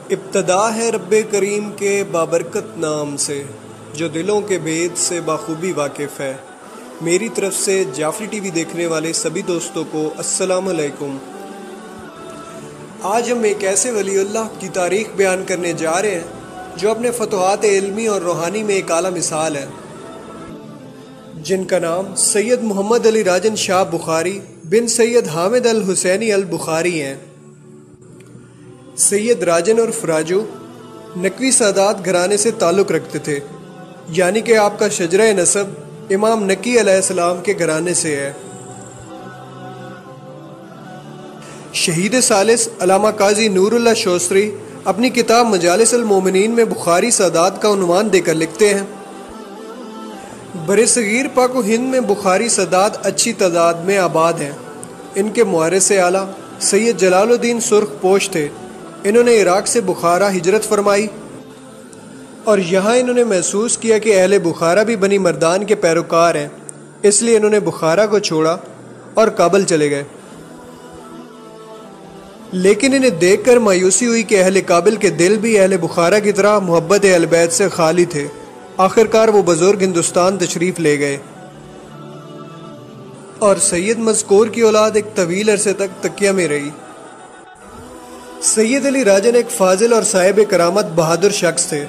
ابتدا ہے رب کریم کے بابرکت نام سے، جو دلوں کے بھید سے بخوبی واقف ہے۔ میری طرف سے جعفری ٹی وی دیکھنے والے سبھی دوستوں کو السلام علیکم۔ آج ہم ایک ایسے ولی اللہ کی تاریخ بیان کرنے جا رہے ہیں جو اپنے فتوحات علمی اور روحانی میں ایک اعلیٰ مثال ہے، جن کا نام سید محمد علی راجن شاہ بخاری بن سید حامد الحسینی البخاری ہیں۔ سید راجن اور فراجو نقوی سادات گھرانے سے تعلق رکھتے تھے، یعنی کہ آپ کا شجرہ نسب امام نقی علیہ السلام کے گھرانے سے ہے۔ شہید ثالث علامہ قاضی نور اللہ شوستری اپنی کتاب مجالس المومنین میں بخاری سادات کا عنوان دے کر لکھتے ہیں، برصغیر پاک و ہند میں بخاری سادات اچھی تعداد میں آباد ہیں۔ ان کے مورث اعلیٰ سید جلال الدین سرخ پوش تھے۔ انہوں نے عراق سے بخارا ہجرت فرمائی اور یہاں انہوں نے محسوس کیا کہ اہل بخارا بھی بنی مردان کے پیروکار ہیں، اس لیے انہوں نے بخارا کو چھوڑا اور کابل چلے گئے۔ لیکن انہیں دیکھ کر مایوسی ہوئی کہ اہل کابل کے دل بھی اہل بخارا کی طرح محبت اہل بیت سے خالی تھے۔ آخرکار وہ بزرگ ہندوستان تشریف لے گئے اور سید مذکور کی اولاد ایک طویل عرصے تک تکیہ میں رہی۔ سید علی راجن ایک فاضل اور صاحب کرامت بہادر شخص تھے۔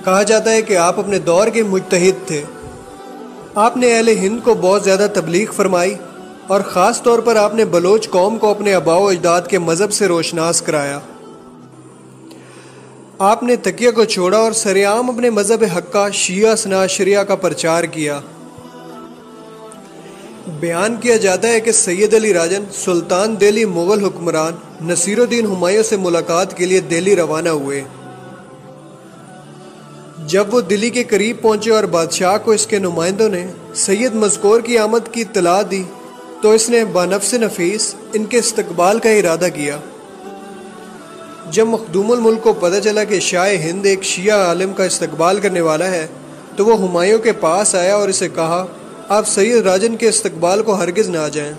کہا جاتا ہے کہ آپ اپنے دور کے مجتہد تھے۔ آپ نے اہل ہند کو بہت زیادہ تبلیغ فرمائی اور خاص طور پر آپ نے بلوچ قوم کو اپنے آباء و اجداد کے مذہب سے روشناس کرایا۔ آپ نے تقیہ کو چھوڑا اور سرعام اپنے مذہب حق کا شیعہ اثنا عشریہ کا پرچار کیا۔ بیان کیا جاتا ہے کہ سید علی راجن سلطان دہلی مغل حکمران نصیر الدین ہمایوں سے ملاقات کے لیے دہلی روانہ ہوئے۔ جب وہ دلی کے قریب پہنچے اور بادشاہ کو اس کے نمائندوں نے سید مذکور کی آمد کی اطلاع دی تو اس نے بنفس نفیس ان کے استقبال کا ارادہ کیا۔ جب مخدوم الملک کو پتہ چلا کہ شاہ ہند ایک شیعہ عالم کا استقبال کرنے والا ہے تو وہ ہمایوں کے پاس آیا اور اسے کہا، آپ سید راجن کے استقبال کو ہرگز نہ جائیں،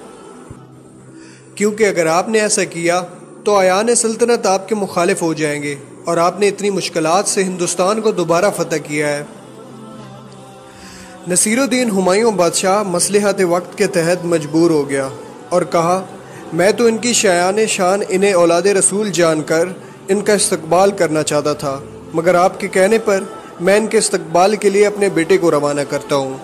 کیونکہ اگر آپ نے ایسا کیا تو اعیان سلطنت آپ کے مخالف ہو جائیں گے اور آپ نے اتنی مشکلات سے ہندوستان کو دوبارہ فتح کیا ہے۔ نصیر الدین ہمایوں بادشاہ مصلحت وقت کے تحت مجبور ہو گیا اور کہا، میں تو ان کی شایان شان انہیں اولاد رسول جان کر ان کا استقبال کرنا چاہتا تھا، مگر آپ کے کہنے پر میں ان کے استقبال کے لیے اپنے بیٹے کو روانہ کرتا ہوں۔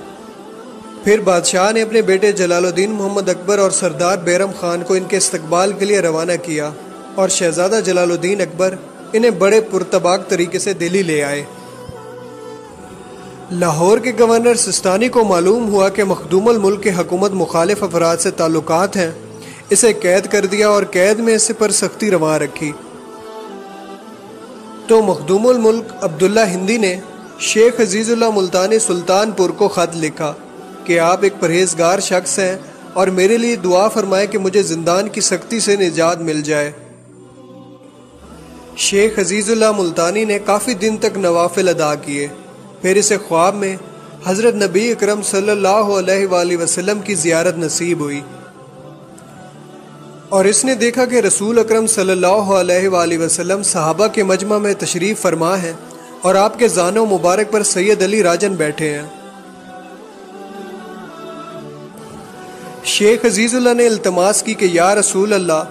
پھر بادشاہ نے اپنے بیٹے جلال الدین محمد اکبر اور سردار بیرم خان کو ان کے استقبال کے لیے روانہ کیا اور شہزادہ جلال الدین اکبر انہیں بڑے پرتباک طریقے سے دلی لے آئے۔ لاہور کے گورنر سستانی کو معلوم ہوا کہ مخدوم الملک کے حکومت مخالف افراد سے تعلقات ہیں، اسے قید کر دیا اور قید میں اس پر سختی روا رکھی۔ تو مخدوم الملک عبداللہ ہندی نے شیخ عزیز اللہ ملتانی سلطان پور کو خط لکھا کہ آپ ایک پرہیزگار شخص ہیں اور میرے لیے دعا فرمائے کہ مجھے زندان کی سختی سے نجات مل جائے۔ شیخ عزیز اللہ ملتانی نے کافی دن تک نوافل ادا کیے، پھر اسے خواب میں حضرت نبی اکرم صلی اللہ علیہ وآلہ وسلم کی زیارت نصیب ہوئی اور اس نے دیکھا کہ رسول اکرم صلی اللہ علیہ وآلہ وسلم صحابہ کے مجمع میں تشریف فرما ہیں اور آپ کے زانو مبارک پر سید علی راجن بیٹھے ہیں۔ شیخ عزیز اللہ نے التماس کی کہ یا رسول اللہ،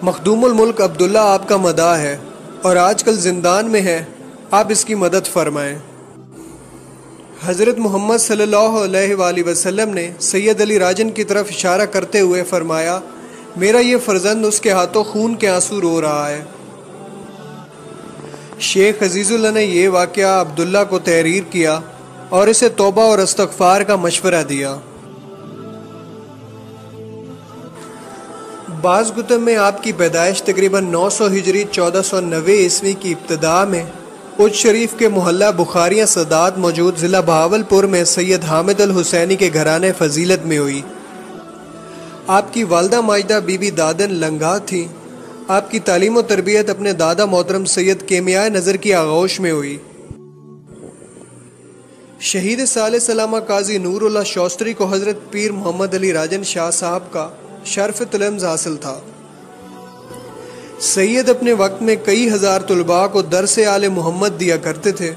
مخدوم الملک عبداللہ آپ کا مداح ہے اور آج کل زندان میں ہے، آپ اس کی مدد فرمائیں۔ حضرت محمد صلی اللہ علیہ وآلہ وسلم نے سید علی راجن کی طرف اشارہ کرتے ہوئے فرمایا، میرا یہ فرزند اس کے ہاتھوں خون کے آنسو رو رہا ہے۔ شیخ عزیز اللہ نے یہ واقعہ عبداللہ کو تحریر کیا اور اسے توبہ اور استغفار کا مشورہ دیا۔ بعض کتب میں آپ کی پیدائش تقریباً 900 ہجری 1490 عیسوی کی ابتدا میں اچ شریف کے محلہ بخاریہ سادات موجود ضلع بہاولپور میں سید حامد الحسینی کے گھرانے فضیلت میں ہوئی۔ آپ کی والدہ ماجدہ بی بی دادن لنگا تھیں۔ آپ کی تعلیم و تربیت اپنے دادا محترم سید کیمیائے نظر کی آغوش میں ہوئی۔ شہید ثالث علامہ قاضی نور اللہ شوستری کو حضرت پیر محمد علی راجن شاہ صاحب کا شرف طلمز حاصل تھا۔ سید اپنے وقت میں کئی ہزار طلباء کو درس آل محمد دیا کرتے تھے۔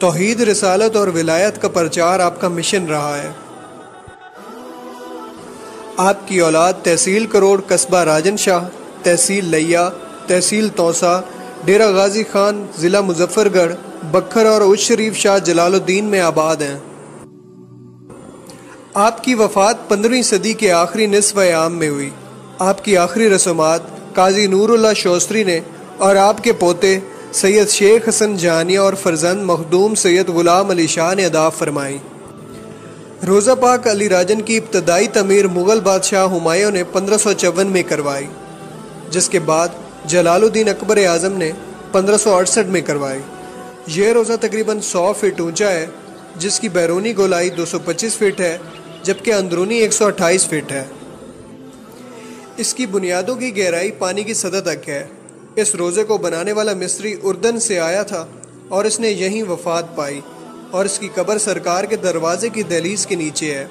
توحید، رسالت اور ولایت کا پرچار آپ کا مشن رہا ہے۔ آپ کی اولاد تحصیل کروڑ، قصبہ راجن شاہ، تحصیل لیا، تحصیل توسا، ڈیرہ غازی خان، ضلع مظفر گڑھ، بکھر اور اچ شریف شاہ جلال الدین میں آباد ہیں۔ آپ کی وفات 15ویں صدی کے آخری نصف عام میں ہوئی۔ آپ کی آخری رسومات قاضی نور اللہ شوستری نے اور آپ کے پوتے سید شیخ حسن جہانیہ اور فرزند مخدوم سید غلام علی شاہ نے ادا فرمائی۔ روضہ پاک علی راجن کی ابتدائی تعمیر مغل بادشاہ ہمایوں نے 1554 میں کروائی، جس کے بعد جلال الدین اکبر اعظم نے 1568 میں کروائی۔ یہ روضہ تقریباً 100 فٹ اونچا ہے، جس کی بیرونی گولائی 225 فٹ ہے جبکہ اندرونی 128 فٹ ہے۔ اس کی بنیادوں کی گہرائی پانی کی سطح تک ہے۔ اس روضے کو بنانے والا مصری اردن سے آیا تھا اور اس نے یہیں وفات پائی، اور اس کی قبر سرکار کے دروازے کی دہلیز کے نیچے ہے۔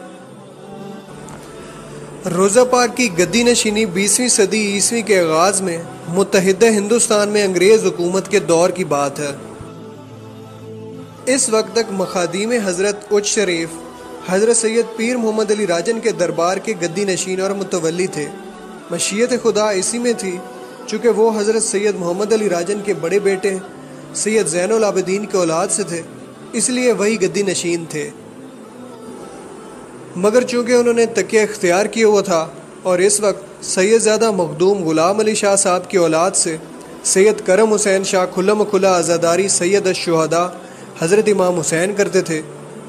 روضہ پاک کی گدی نشینی 20ویں صدی عیسوی کے آغاز میں متحدہ ہندوستان میں انگریز حکومت کے دور کی بات ہے۔ اس وقت تک مخادیم حضرت اچ شریف حضرت سید پیر محمد علی راجن کے دربار کے گدی نشین اور متولی تھے۔ مشیت خدا اسی میں تھی، چونکہ وہ حضرت سید محمد علی راجن کے بڑے بیٹے سید زین العابدین کے اولاد سے تھے، اس لیے وہی گدی نشین تھے۔ مگر چونکہ انہوں نے تکیہ اختیار کیا ہوا تھا اور اس وقت سید زیادہ مخدوم غلام علی شاہ صاحب کی اولاد سے سید کرم حسین شاہ کھلم کھلا عزاداری سید الشہداء حضرت امام حسین کرتے تھے،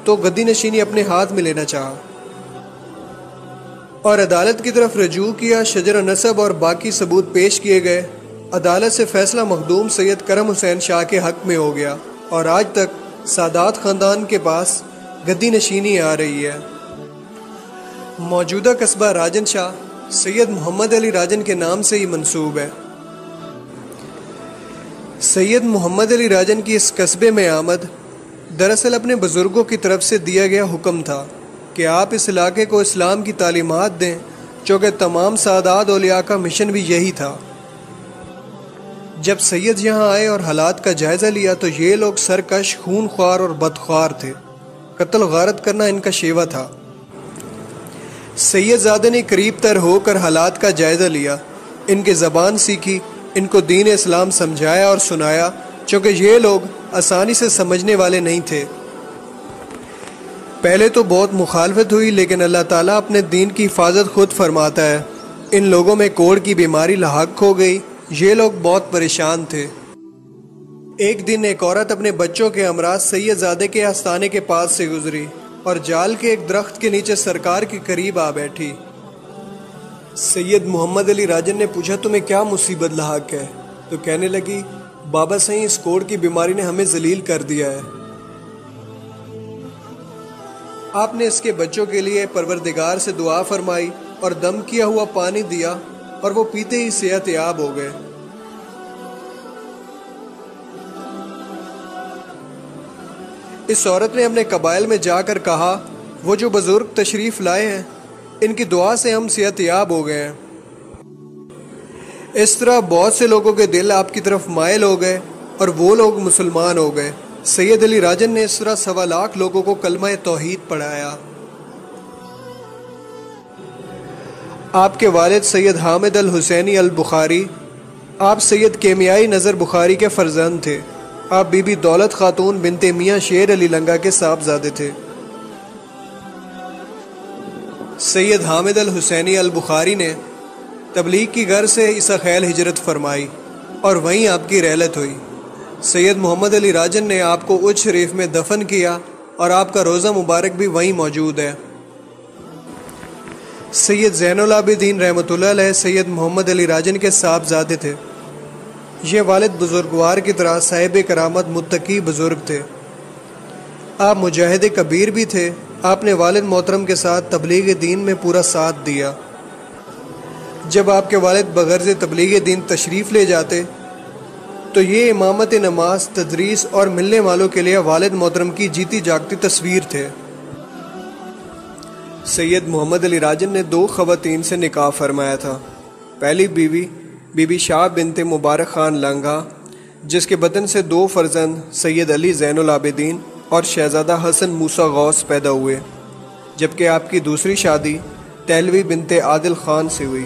تو گدی نشینی اپنے ہاتھ میں لینا چاہا اور عدالت کی طرف رجوع کیا۔ شجر نسب اور باقی ثبوت پیش کیے گئے۔ عدالت سے فیصلہ مخدوم سید کرم حسین شاہ کے حق میں ہو گیا اور آج تک سادات خاندان کے پاس گدی نشینی آ رہی ہے۔ موجودہ قصبہ راجن شاہ سید محمد علی راجن کے نام سے ہی منسوب ہے۔ سید محمد علی راجن کی اس قصبے میں آمد دراصل اپنے بزرگوں کی طرف سے دیا گیا حکم تھا کہ آپ اس علاقے کو اسلام کی تعلیمات دیں، چونکہ تمام سادات اولیاء کا مشن بھی یہی تھا۔ جب سید یہاں آئے اور حالات کا جائزہ لیا تو یہ لوگ سرکش، خون خوار اور بدخوار تھے۔ قتل غارت کرنا ان کا شیوہ تھا۔ سید زادے نے قریب تر ہو کر حالات کا جائزہ لیا، ان کی زبان سیکھی، ان کو دین اسلام سمجھایا اور سنایا، چونکہ یہ لوگ آسانی سے سمجھنے والے نہیں تھے۔ پہلے تو بہت مخالفت ہوئی، لیکن اللہ تعالیٰ اپنے دین کی حفاظت خود فرماتا ہے۔ ان لوگوں میں کوڑ کی بیماری لاحق ہو گئی، یہ لوگ بہت پریشان تھے۔ ایک دن ایک عورت اپنے بچوں کے ہمراہ سید زادے کے آستانے کے پاس سے گزری اور جال کے ایک درخت کے نیچے سرکار کے قریب آ بیٹھی۔ سید محمد علی راجن نے پوچھا تمہیں کیا مصیبت لاحق ہے؟ تو کہنے لگی بابا صحیح اس کوڑ کی بیماری نے ہمیں ذلیل کر دیا ہے۔ آپ نے اس کے بچوں کے لیے پروردگار سے دعا فرمائی اور دم کیا ہوا پانی دیا اور وہ پیتے ہی صحت یاب ہو گئے۔ اس عورت نے اپنے قبائل میں جا کر کہا وہ جو بزرگ تشریف لائے ہیں ان کی دعا سے ہم صحت یاب ہو گئے ہیں۔ اس طرح بہت سے لوگوں کے دل آپ کی طرف مائل ہو گئے اور وہ لوگ مسلمان ہو گئے۔ سید علی راجن نے اس طرح 1.25 لاکھ لوگوں کو کلمہ توحید پڑھایا۔ آپ کے والد سید حامد الحسینی البخاری، آپ سید کیمیائی نظر بخاری کے فرزند تھے۔ آپ بی بی دولت خاتون بنت میاں شیر علی لنگا کے صاحبزادے تھے۔ سید حامد الحسینی البخاری نے تبلیغ کی غرض سے عیسیٰ خیل ہجرت فرمائی اور وہیں آپ کی رحلت ہوئی۔ سید محمد علی راجن نے آپ کو اچ شریف میں دفن کیا اور آپ کا روضہ مبارک بھی وہیں موجود ہے۔ سید زین العابدین رحمۃ اللہ علیہ سید محمد علی راجن کے صاحبزادے تھے۔ یہ والد بزرگوار کی طرح صاحب کرامت متقی بزرگ تھے۔ آپ مجاہد کبیر بھی تھے۔ آپ نے والد محترم کے ساتھ تبلیغ دین میں پورا ساتھ دیا۔ جب آپ کے والد بغرض تبلیغ دین تشریف لے جاتے تو یہ امامت نماز، تدریس اور ملنے والوں کے لیے والد محترم کی جیتی جاگتی تصویر تھے۔ سید محمد علی راجن نے 2 خواتین سے نکاح فرمایا تھا۔ پہلی بیوی بی بی شاہ بنت مبارک خان لانگا، جس کے بطن سے 2 فرزند سید علی زین العابدین اور شہزادہ حسن موسیٰ غوث پیدا ہوئے، جبکہ آپ کی دوسری شادی تیلوی بنت عادل خان سے ہوئی،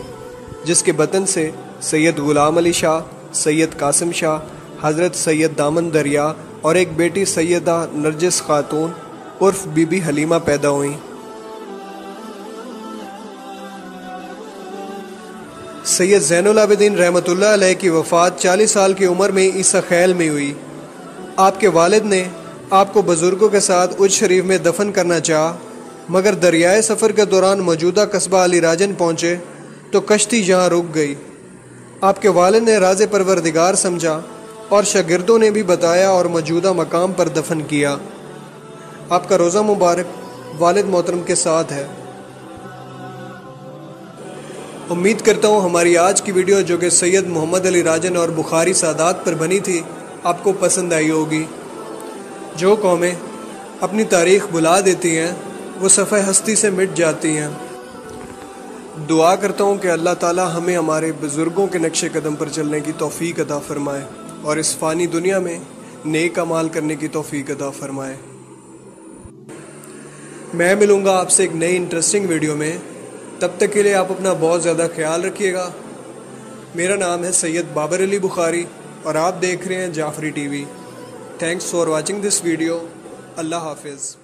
جس کے بطن سے سید غلام علی شاہ، سید قاسم شاہ، حضرت سید دامن دریا اور ایک بیٹی سیدہ نرجس خاتون عرف بی بی حلیمہ پیدا ہوئیں۔ سید زین العابدین رحمۃ اللہ علیہ کی وفات 40 سال کی عمر میں عیسیٰ خیل میں ہوئی۔ آپ کے والد نے آپ کو بزرگوں کے ساتھ اج شریف میں دفن کرنا چاہا، مگر دریائے سفر کے دوران موجودہ قصبہ علی راجن پہنچے تو کشتی یہاں رک گئی۔ آپ کے والد نے راز پروردگار سمجھا اور شاگردوں نے بھی بتایا اور موجودہ مقام پر دفن کیا۔ آپ کا روزہ مبارک والد محترم کے ساتھ ہے۔ امید کرتا ہوں ہماری آج کی ویڈیو جو کہ سید محمد علی راجن اور بخاری سادات پر بنی تھی آپ کو پسند آئی ہوگی۔ جو قومیں اپنی تاریخ بھلا دیتی ہیں وہ صفحہ ہستی سے مٹ جاتی ہیں۔ دعا کرتا ہوں کہ اللہ تعالی ہمیں ہمارے بزرگوں کے نقش قدم پر چلنے کی توفیق عطا فرمائے اور اس فانی دنیا میں نیک اعمال کرنے کی توفیق عطا فرمائے۔ میں ملوں گا آپ سے ایک نئی انٹرسٹنگ ویڈیو میں، تب تک کے لیے آپ اپنا بہت زیادہ خیال رکھیے گا۔ میرا نام ہے سید بابر علی بخاری اور آپ دیکھ رہے ہیں Jafri TV. Thanks for watching this video. اللہ حافظ۔